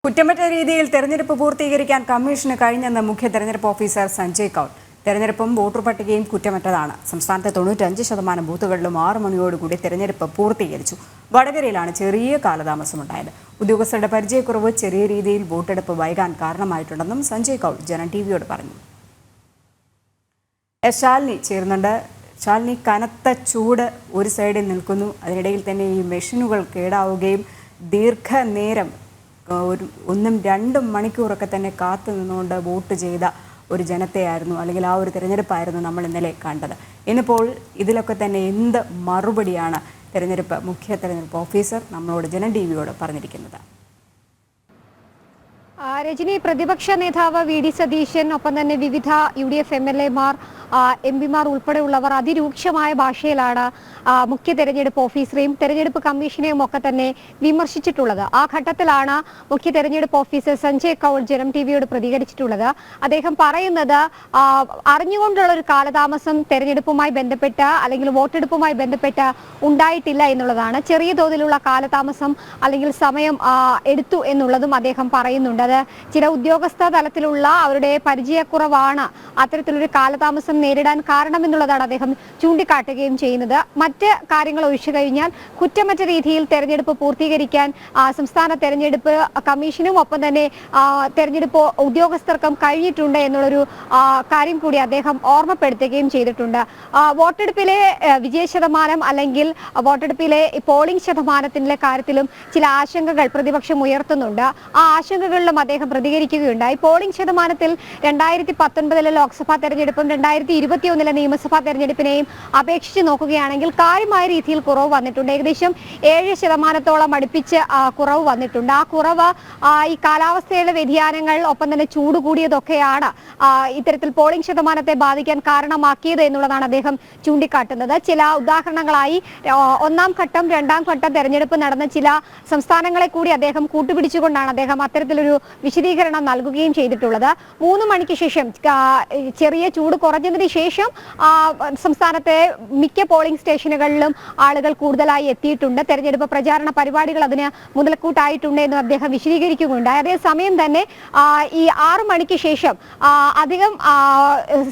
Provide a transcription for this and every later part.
കുറ്റമറ്റ രീതിയിൽ തെരഞ്ഞെടുപ്പ് പൂർത്തീകരിക്കാൻ കമ്മീഷന് കഴിഞ്ഞെന്ന് മുഖ്യ തെരഞ്ഞെടുപ്പ് ഓഫീസർ സഞ്ജയ് കൗൾ. തെരഞ്ഞെടുപ്പും വോട്ടർ പട്ടികയും കുറ്റമറ്റതാണ്. സംസ്ഥാനത്തെ 95% ബൂത്തുകളിലും 6 മണിയോടുകൂടി തെരഞ്ഞെടുപ്പ് പൂർത്തീകരിച്ചു. വടകരയിലാണ് ചെറിയ കാലതാമസമുണ്ടായത്. ഉദ്യോഗസ്ഥരുടെ പരിചയക്കുറവ് ചെറിയ രീതിയിൽ വോട്ടെടുപ്പ് വൈകാൻ കാരണമായിട്ടുണ്ടെന്നും സഞ്ജയ് കൗൾ ജനം ടിവിയോട് പറഞ്ഞു. ശാലിനി ചേരുന്നുണ്ട്. ശാലിനി, കനത്ത ചൂട് ഒരു സൈഡിൽ നിൽക്കുന്നു. അതിനിടയിൽ തന്നെ ഈ മെഷീനുകൾ കേടാവുകയും ദീർഘനേരം 1-2 മണിക്കൂറൊക്കെ തന്നെ കാത്തു നിന്നുകൊണ്ട് വോട്ട് ചെയ്ത ഒരു ജനത്തെയായിരുന്നു, അല്ലെങ്കിൽ ആ ഒരു തിരഞ്ഞെടുപ്പായിരുന്നു നമ്മൾ ഇന്നലെ കണ്ടത്. ഇന്നിപ്പോൾ ഇതിലൊക്കെ തന്നെ എന്ത് മറുപടിയാണ് മുഖ്യ തെരഞ്ഞെടുപ്പ് ഓഫീസർ നമ്മളോട് ജനം ടിവിയോട് പറഞ്ഞിരിക്കുന്നത്? രജനി, പ്രതിപക്ഷ നേതാവ് വി.ഡി. സതീശൻ, ഒപ്പം തന്നെ വിവിധ UDF MLA-മാർ, MP-മാർ ഉൾപ്പെടെയുള്ളവർ അതിരൂക്ഷമായ ഭാഷയിലാണ് മുഖ്യ തെരഞ്ഞെടുപ്പ് ഓഫീസറെയും തെരഞ്ഞെടുപ്പ് കമ്മീഷനെയും ഒക്കെ തന്നെ വിമർശിച്ചിട്ടുള്ളത്. ആ ഘട്ടത്തിലാണ് മുഖ്യ തെരഞ്ഞെടുപ്പ് ഓഫീസർ സഞ്ജയ് കൗൾ ജനം ടിവിയോട് പ്രതികരിച്ചിട്ടുള്ളത്. അദ്ദേഹം പറയുന്നത് അറിഞ്ഞുകൊണ്ടുള്ള ഒരു കാലതാമസം തെരഞ്ഞെടുപ്പുമായി ബന്ധപ്പെട്ട് അല്ലെങ്കിൽ വോട്ടെടുപ്പുമായി ബന്ധപ്പെട്ട് ഉണ്ടായിട്ടില്ല എന്നുള്ളതാണ്. ചെറിയ തോതിലുള്ള കാലതാമസം അല്ലെങ്കിൽ സമയം എടുത്തു എന്നുള്ളതും അദ്ദേഹം പറയുന്നുണ്ട്. അത് ചില ഉദ്യോഗസ്ഥ തലത്തിലുള്ള അവരുടെ പരിചയക്കുറവാണ് അത്തരത്തിലൊരു കാലതാമസം നേരിടാൻ കാരണമെന്നുള്ളതാണ് അദ്ദേഹം ചൂണ്ടിക്കാട്ടുകയും ചെയ്യുന്നത്. മറ്റ് കാര്യങ്ങൾ ഒഴിച്ചു കഴിഞ്ഞാൽ കുറ്റമറ്റ രീതിയിൽ തെരഞ്ഞെടുപ്പ് പൂർത്തീകരിക്കാൻ സംസ്ഥാന തെരഞ്ഞെടുപ്പ് കമ്മീഷനും ഒപ്പം തന്നെ തെരഞ്ഞെടുപ്പ് ഉദ്യോഗസ്ഥർക്കും കഴിഞ്ഞിട്ടുണ്ട് എന്നുള്ളൊരു കാര്യം കൂടി അദ്ദേഹം ഓർമ്മപ്പെടുത്തുകയും ചെയ്തിട്ടുണ്ട്. വോട്ടെടുപ്പിലെ വിജയ ശതമാനം അല്ലെങ്കിൽ വോട്ടെടുപ്പിലെ പോളിംഗ് ശതമാനത്തിന്റെ കാര്യത്തിലും ചില ആശങ്കകൾ പ്രതിപക്ഷം ഉയർത്തുന്നുണ്ട്. ആ ആശങ്കകളിലും അദ്ദേഹം പ്രതികരിക്കുകയുണ്ടായി. പോളിംഗ് ശതമാനത്തിൽ 2019 ലോക്സഭാ തെരഞ്ഞെടുപ്പും 2021 നിയമസഭാ തെരഞ്ഞെടുപ്പിനെയും അപേക്ഷിച്ച് നോക്കുകയാണെങ്കിൽ കാര്യമായ രീതിയിൽ കുറവ് വന്നിട്ടുണ്ട്. ഏകദേശം 7% അടുപ്പിച്ച് കുറവ് വന്നിട്ടുണ്ട്. ആ കുറവ് ഈ കാലാവസ്ഥയുടെ വ്യതിയാനങ്ങൾ ഒപ്പം തന്നെ ചൂട് കൂടിയതൊക്കെയാണ് ഇത്തരത്തിൽ പോളിംഗ് ശതമാനത്തെ ബാധിക്കാൻ കാരണമാക്കിയത് എന്നുള്ളതാണ് അദ്ദേഹം ചൂണ്ടിക്കാട്ടുന്നത്. ചില ഉദാഹരണങ്ങളായി 1ാം ഘട്ടം 2ാം ഘട്ടം തെരഞ്ഞെടുപ്പ് നടന്ന ചില സംസ്ഥാനങ്ങളെ കൂടി അദ്ദേഹം കൂട്ടുപിടിച്ചുകൊണ്ടാണ് അദ്ദേഹം അത്തരത്തിലൊരു വിശദീകരണം നൽകുകയും ചെയ്തിട്ടുള്ളത്. 3 മണിക്ക് ശേഷം ചെറിയ ചൂട് കുറഞ്ഞതിന് ശേഷം സംസ്ഥാനത്തെ മിക്ക പോളിംഗ് സ്റ്റേഷനുകളിലും ആളുകൾ കൂടുതലായി എത്തിയിട്ടുണ്ട്. തെരഞ്ഞെടുപ്പ് പ്രചാരണ പരിപാടികൾ അതിന് മുതൽക്കൂട്ടായിട്ടുണ്ട് എന്ന് അദ്ദേഹം വിശദീകരിക്കുകയുണ്ടായി. അതേസമയം തന്നെ ഈ 6 മണിക്ക് ശേഷം അധികം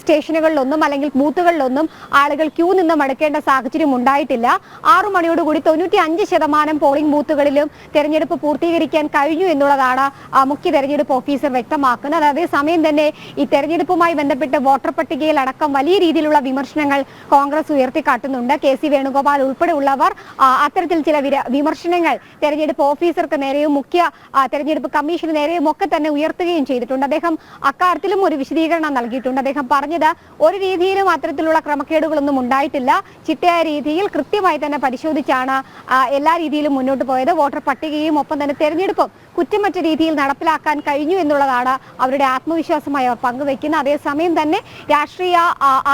സ്റ്റേഷനുകളിലൊന്നും അല്ലെങ്കിൽ ബൂത്തുകളിലൊന്നും ആളുകൾ ക്യൂ നിന്ന് മടക്കേണ്ട സാഹചര്യം ഉണ്ടായിട്ടില്ല. 6 മണിയോടുകൂടി 95% പോളിംഗ് ബൂത്തുകളിലും തെരഞ്ഞെടുപ്പ് പൂർത്തീകരിക്കാൻ കഴിഞ്ഞു എന്നുള്ളതാണ് മുഖ്യ തെരഞ്ഞെടുപ്പ് ഓഫീസർ വ്യക്തമാക്കുന്നത്. അതേസമയം തന്നെ ഈ തെരഞ്ഞെടുപ്പുമായി ബന്ധപ്പെട്ട് വോട്ടർ പട്ടികയിൽ അടക്കം വലിയ രീതിയിലുള്ള വിമർശനങ്ങൾ കോൺഗ്രസ് ഉയർത്തിക്കാട്ടുന്നുണ്ട്. KC വേണുഗോപാൽ ഉൾപ്പെടെയുള്ളവർ അത്തരത്തിൽ ചില വിമർശനങ്ങൾ തെരഞ്ഞെടുപ്പ് ഓഫീസർക്ക് നേരെയും മുഖ്യ തെരഞ്ഞെടുപ്പ് കമ്മീഷന് നേരെയും ഒക്കെ തന്നെ ഉയർത്തുകയും ചെയ്തിട്ടുണ്ട്. അദ്ദേഹം അക്കാര്യത്തിലും ഒരു വിശദീകരണം നൽകിയിട്ടുണ്ട്. അദ്ദേഹം പറഞ്ഞത് ഒരു രീതിയിലും അത്തരത്തിലുള്ള ക്രമക്കേടുകളൊന്നും ഉണ്ടായിട്ടില്ല. ചിട്ടയായ രീതിയിൽ കൃത്യമായി തന്നെ പരിശോധിച്ചാണ് എല്ലാ രീതിയിലും മുന്നോട്ട് പോയത്. വോട്ടർ പട്ടികയും ഒപ്പം തന്നെ തെരഞ്ഞെടുപ്പും കുറ്റമറ്റ രീതിയിൽ നടപ്പിലാക്കാൻ കഴിഞ്ഞു എന്നുള്ളതാണ് അവരുടെ ആത്മവിശ്വാസമായി അവർ പങ്കുവെക്കുന്നത്. അതേസമയം തന്നെ രാഷ്ട്രീയ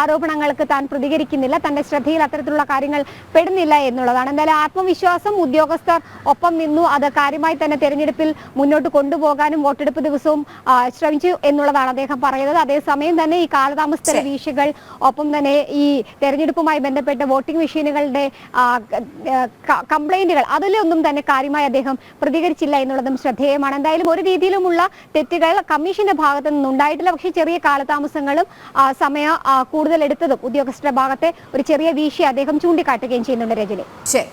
ആരോപണങ്ങൾക്ക് താൻ പ്രതികരിക്കുന്നില്ല, തന്റെ ശ്രദ്ധയിൽ അത്തരത്തിലുള്ള കാര്യങ്ങൾ പെടുന്നില്ല എന്നുള്ളതാണ്. എന്തായാലും ആത്മവിശ്വാസം ഉദ്യോഗസ്ഥർ ഒപ്പം നിന്നു. അത് കാര്യമായി തന്നെ തെരഞ്ഞെടുപ്പിൽ മുന്നോട്ട് കൊണ്ടുപോകാനും വോട്ടെടുപ്പ് ദിവസവും ശ്രമിച്ചു എന്നുള്ളതാണ് അദ്ദേഹം പറയുന്നത്. അതേസമയം തന്നെ ഈ കാലതാമസത്തിലെ വീഴ്ചകൾ ഒപ്പം തന്നെ ഈ തെരഞ്ഞെടുപ്പുമായി ബന്ധപ്പെട്ട വോട്ടിംഗ് മെഷീനുകളുടെ കംപ്ലൈന്റുകൾ അതിലൊന്നും തന്നെ കാര്യമായി അദ്ദേഹം പ്രതികരിച്ചില്ല എന്നുള്ളതും ശ്രദ്ധേയമാണ്. എന്തായാലും ഒരു രീതിയിലുമുള്ള തെറ്റുകൾ കമ്മീഷന്റെ ഭാഗത്ത് നിന്നുണ്ടായിട്ടില്ല. പക്ഷേ ചെറിയ കാലതാമസങ്ങളും സമയം കൂടുതൽ എടുത്തതും ഉദ്യോഗസ്ഥരുടെ ഭാഗത്തെ ഒരു ചെറിയ വീഴ്ച അദ്ദേഹം ചൂണ്ടിക്കാട്ടുകയും ചെയ്യുന്നുണ്ട്. രജനി, ശരി.